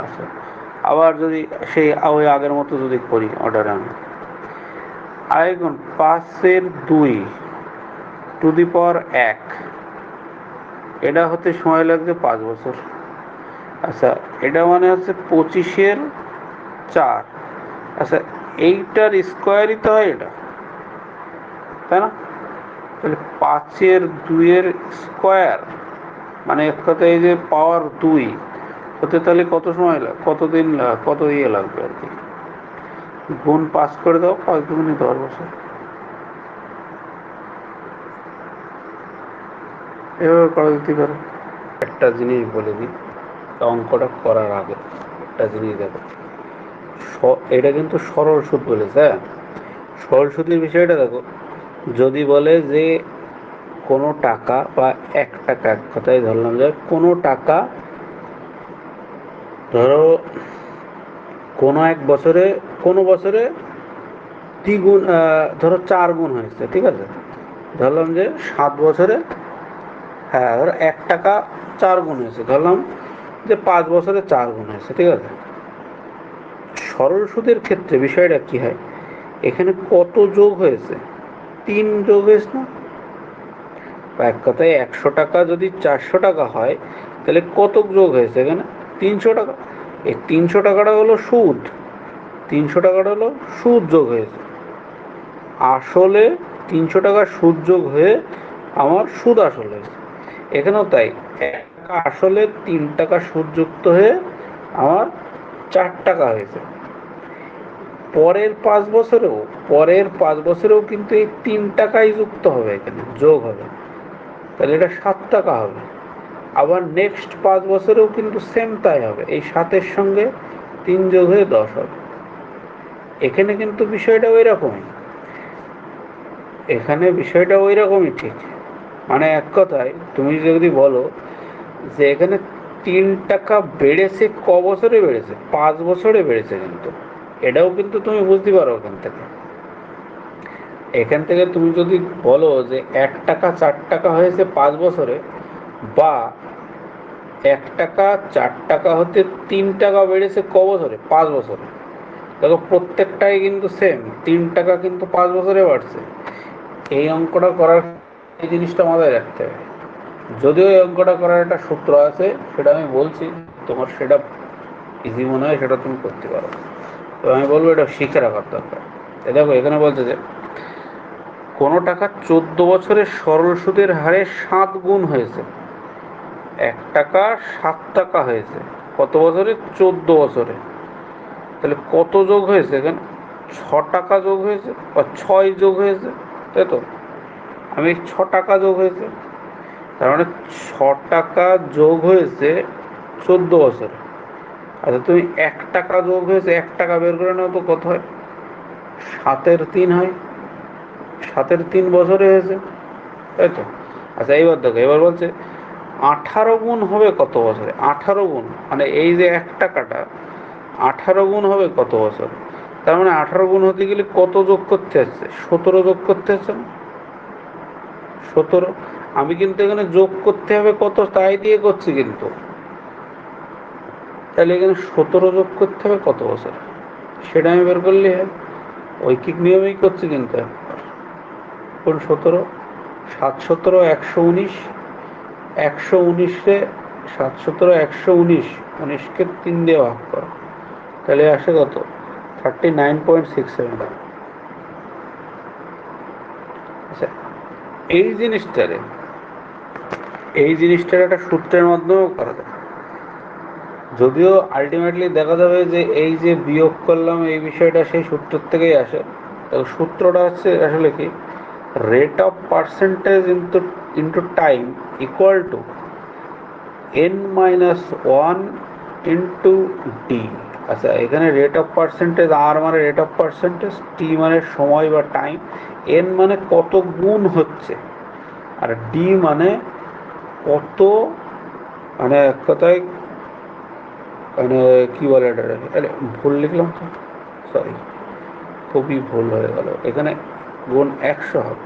আচ্ছা, আবার যদি সেই ওই আগের মতো যদি করি অর্ডারে আমি, আই গুণ 5/2 টু দি পাওয়ার 1, এটা হতে সময় লাগছে 5 বছর। আচ্ছা, এটা মানে হচ্ছে 25/4। আচ্ছা, এইটার স্কোয়ারই তো হয় এটা, তাই না? তাহলে 5/2 স্কোয়ার মানে এক কথা এই যে পাওয়ার 2 হতে তাহলে কত সময় লাগে, কতদিন কত ইয়ে লাগবে আর কি। গুণ 5 করে দাও, 5×2 = 10 বছর। এভাবে করা যেতে পারে। একটা জিনিস বলে দিই, অঙ্কটা করার আগে একটা জিনিস দেখো, এটা কিন্তু সরল সুদ বলেছে। হ্যাঁ, সরল সুদের বিষয়টা দেখো, যদি বলে যে কোনো টাকা বা 1 টাকা, এক কথায় ধরলাম যে কোনো টাকা ধরো কোনো এক বছরে, কোনো বছরে দ্বিগুণ, ধরো 4 গুণ হয়েছে, ঠিক আছে? ধরলাম যে 7 বছরে, হ্যাঁ ধরো 1 টাকা 4 গুণ হয়েছে, ধরলাম যে 5 বছরে 4 গুণ হয়েছে, ঠিক আছে? সরল সুদের ক্ষেত্রে বিষয়টা কি হয়, এখানে কত যোগ হয়েছে? 3 যোগ হয়েছে না? এক কথায় 100 টাকা যদি 400 টাকা হয়, তাহলে কত যোগ হয়েছে এখানে? 300 টাকা। এই 300 টাকাটা হলো সুদ, 300 টাকাটা হলো সুদ যোগ হয়েছে। আসলে 300 টাকা সুদ যোগ হয়ে আমার সুদ আসল হয়েছে। এখানেও তাই, 1 টাকা আসলে 3 টাকা সুদ যুক্ত হয়ে আমার 4 টাকা হয়েছে। পরের 5 বছরেও, কিন্তু এই 3 টাকাই যুক্ত হবে, এখানে যোগ হবে, তাহলে এটা 7 টাকা হবে। আবার নেক্সট 5 বছরেও কিন্তু সেম তাই হবে, এই 7-এর সঙ্গে 3 যোগ হয়ে 10 হবে। এখানে কিন্তু বিষয়টা ওই রকমই, এখানে বিষয়টা ওই রকমই ঠিক। মানে এক কথায় তুমি যদি বলো যে এখানে 3 টাকা বেড়েছে, ক বছরে বেড়েছে? 5 বছরে বেড়েছে, কিন্তু এটাও কিন্তু তুমি বুঝতে পারো এখান থেকে। এখান থেকে তুমি যদি বলো যে 1 টাকা 4 টাকা হয়েছে 5 বছরে, বা 1 টাকা 4 টাকা হতে 3 টাকা বেড়েছে ক বছরে? 5 বছরে। দেখো প্রত্যেকটাই কিন্তু সেম, 3 টাকা কিন্তু 5 বছরে বাড়ছে। এই অঙ্কটা করার, এই জিনিসটা মাথায় রাখতে হবে। যদিও এই অঙ্কটা করার একটা সূত্র আছে, সেটা আমি বলছি, তোমার সেটা ইজি মনে হয় সেটা তুমি করতে পারো, তো আমি বলবো এটা শিখে রাখার দরকার। দেখো এখানে বলছে যে কোনো টাকা 14 বছরের সরল সুদের হারে 7 গুণ হয়েছে, 1 টাকা 7 টাকা হয়েছে কত বছরে? 14 বছরে। তাহলে কত যোগ হয়েছে এখানে? 6 টাকা যোগ হয়েছে বা 6 যোগ হয়েছে, তাই তো? আমি 6 টাকা যোগ হয়েছে, তার মানে 6 টাকা যোগ হয়েছে 14 বছরে। আচ্ছা তুমি 1 টাকা যোগ হয়েছে, 1 টাকা বের করে নাও তো কত হয়? 7/3 হয়, 7/3 বছরে হয়েছে, তাই তো? আচ্ছা এইবার দেখো, এবার বলছে 18 গুণ হবে কত বছরে? 18 গুণ মানে এই যে 1 টাকাটা 18 গুণ হবে কত বছর? তার মানে 18 গুণ হতে গেলে কত যোগ করতে হচ্ছে? 17 যোগ করতে হচ্ছে না? 17। আমি কিন্তু এখানে যোগ করতে হবে কত তাই দিয়ে করছি কিন্তু, তাহলে এখানে 17 যোগ করতে হবে কত বছর, সেটা আমি বের করলে হয়। ঐকিক নিয়মেই করছি কিন্তু। কোন 17? 7 17 119, 119-রে 7 17 119, 19-কে 3 দিয়ে ভাগ করো, তাহলে আসে কত? 39.67। আচ্ছা, এই জিনিসটারে, এই জিনিসটার একটা সূত্রের মাধ্যমেও করা যায়। যদিও আলটিমেটলি দেখা যাবে যে এই যে বিয়োগ করলাম এই বিষয়টা সেই সূত্রের থেকেই আসে। সূত্রটা হচ্ছে আসলে কি, rate of percentage into time equal to n-1 into D. আচ্ছা, এখানে রেট অফ পার্সেন্টেজ, আর মানে রেট অফ পার্সেন্টেজ, টি মানে সময় বা টাইম, এন মানে কত গুণ হচ্ছে, আর ডি মানে কত, মানে এক কথায় মানে কি বলে এটা, ভুল লিখলাম তো, সরি, খুবই ভুল হয়ে গেল এখানে। গুণ 100 হবে,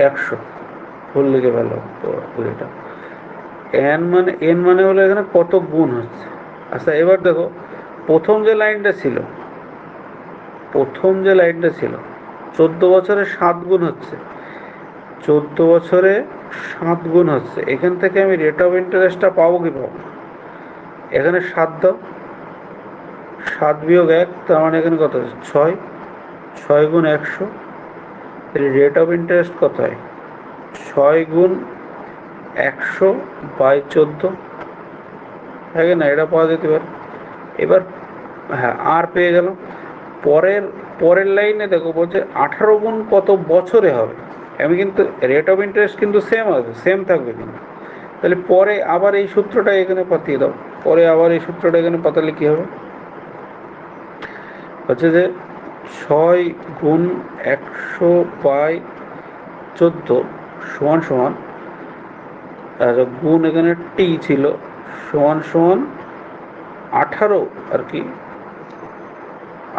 100 ভুল লিখে ফেলো তো এটা। এন মানে হলো এখানে কত গুণ হচ্ছে। আচ্ছা এবার দেখো, প্রথম যে লাইনটা ছিল, প্রথম যে লাইনটা ছিল 14 বছরে 7 গুণ হচ্ছে, 14 বছরে 7 গুণ হচ্ছে, এখান থেকে আমি রেট অফ ইন্টারেস্টটা পাবো কি পাবো? এখানে 7 দাও, 7 বিয়োগ 1, তার মানে এখানে কত হচ্ছে 6, 6 গুণ 100, রেট অফ ইন্টারেস্ট কত হয়? 6 গুণ 100 বাই 14, তাই না? এটা পাওয়া যেতে পারে। এবার হ্যাঁ, আর পেয়ে গেলাম। পরের পরের লাইনে দেখো বলছে 18 গুণ কত বছরে হবে। আমি কিন্তু রেট অফ ইন্টারেস্ট কিন্তু সেম হবে, সেম থাকবে কিন্তু। তাহলে পরে আবার এই সূত্রটা এখানে পাতিয়ে দাও, পরে আবার এই সূত্রটা এখানে পাতালে কি হবে? হচ্ছে যে 6 গুণ 100 বাই 14 সমান সমান, গুণ এখানে টি ছিল, সমান সমান 18 আর কি,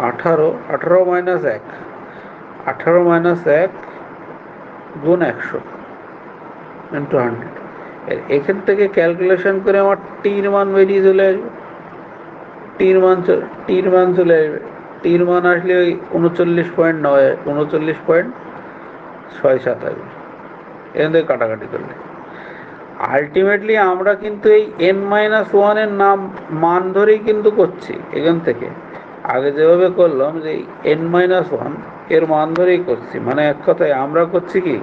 18 মাইনাস 1, 18 মাইনাস 1 গুণ 100 ইন্টু 100। এখান থেকে ক্যালকুলেশন করে আমার টির মান বেরিয়ে চলে আসবে, টির মান চলে আসবে। টির মান আসলে ওই 39.9, 39.67 আসবে এখান থেকে কাটাকাটি করলে। আলটিমেটলি আমরা কিন্তু এই n-1 এর মান ধরেই কিন্তু করছি এখান থেকে। আগে যেভাবে করলাম যে n-1 এর মান ধরেই করছি, মানে এক কথায় আমরা করছি কি,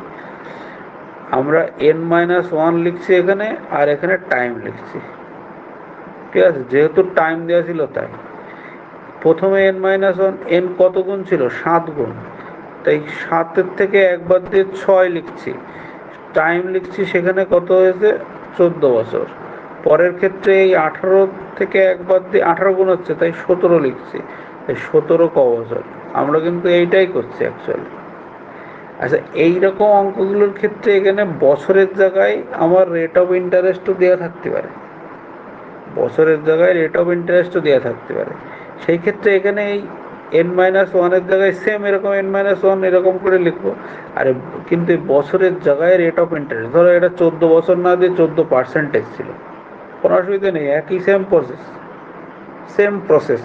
আমরা n-1 লিখছি এখানে, আর এখানে টাইম লিখছি, ঠিক আছে? যেহেতু টাইম দেওয়া ছিল তাই প্রথমে n-1, n কত গুণ ছিল? 7 গুণ, তাই 7-এর থেকে একবার দিয়ে 6 লিখছি, টাইম লিখছি সেখানে কত হয়েছে? 14 বছর। পরের ক্ষেত্রে এই 18 থেকে একবার দিয়ে 18 গুণ হচ্ছে, তাই 17 লিখছি, তাই 17 ক বছর। আমরা কিন্তু এইটাই করছি অ্যাকচুয়ালি। আচ্ছা, এইরকম অঙ্কগুলোর ক্ষেত্রে এখানে বছরের জায়গায় আমার রেট অফ ইন্টারেস্টও দেওয়া থাকতে পারে, বছরের জায়গায় রেট অফ ইন্টারেস্টও দেওয়া থাকতে পারে। সেই ক্ষেত্রে এখানে এই n-1 এর জায়গায় সেম এরকম n-1 এরকম করে লিখবো। আর কিন্তু বছরের জায়গায় রেট অফ ইন্টারেস্ট, ধরো এটা 14 বছর না দিয়ে 14% ছিল, কোনো অসুবিধা নেই, একই সেম প্রসেস, সেম প্রসেস।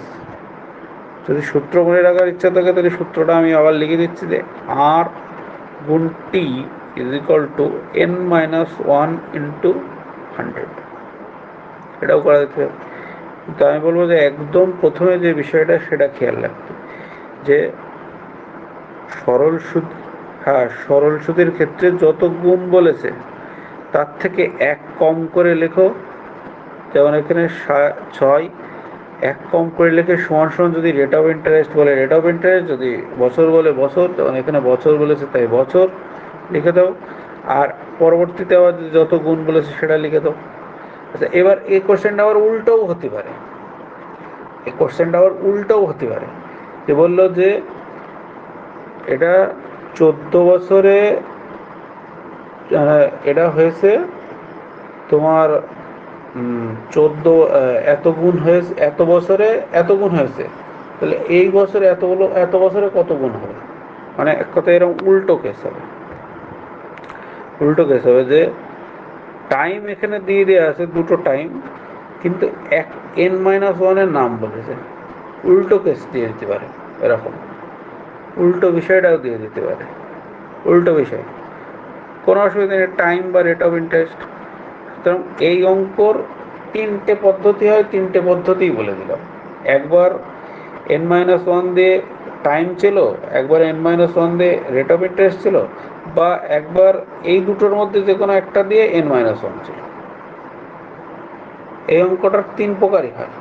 যদি সূত্র মনে রাখার ইচ্ছা থাকে তাহলে সূত্রটা আমি আবার লিখে দিচ্ছি যে আর গুণ টি is equal to n-1 into 100, এটাও করা যেতে হবে। কিন্তু আমি বলবো যে একদম প্রথমে যে বিষয়টা সেটা খেয়াল রাখতে, যে সরল সুদ, হ্যাঁ সরল সুদের ক্ষেত্রে যত গুণ বলেছে তার থেকে 1 কম করে লেখো। যেমন এখানে 6, 1 কম করে লিখে সমান সমান, যদি রেট অফ ইন্টারেস্ট বলে রেট অফ ইন্টারেস্ট, যদি বছর বলে বছর, যেমন এখানে বছর বলেছে তাই বছর লিখে দাও, আর পরবর্তীতে আবার যত গুণ বলেছে সেটা লিখে দাও। আচ্ছা, এবার এই কোশ্চেনটা আবার উল্টোও হতে পারে, এই কোশ্চেনটা আবার উল্টোও হতে পারে, যে বললো যে এটা 14 বছরে এটা হয়েছে তোমার 14 এত গুণ হয়েছে, এত বছরে এত গুণ হয়েছে, তাহলে এই বছরে এত বছরে কত গুণ হবে? মানে এক কথা এরকম উল্টো কেস হবে, উল্টো কেস হবে যে টাইম এখানে দিয়ে দেওয়া আছে দুটো টাইম, কিন্তু n-1 এর নাম বলেছে, উল্টো কেস দিয়ে দিতে পারে, এরকম উল্টো বিষয়টাও দিয়ে দিতে পারে, উল্টো বিষয়, কোনো অসুবিধা নেই, টাইম বা রেট অফ ইন্টারেস্ট। সুতরাং এই অঙ্কর 3টে পদ্ধতি হয়, 3টে পদ্ধতিই বলে দিলাম। একবার n-1 দিয়ে টাইম ছিল, একবার n-1 দিয়ে রেট অফ ইন্টারেস্ট ছিল, বা একবার এই দুটোর মধ্যে যে কোনো একটা দিয়ে n-1 ছিল। এই অঙ্কটার 3 প্রকারই হয়।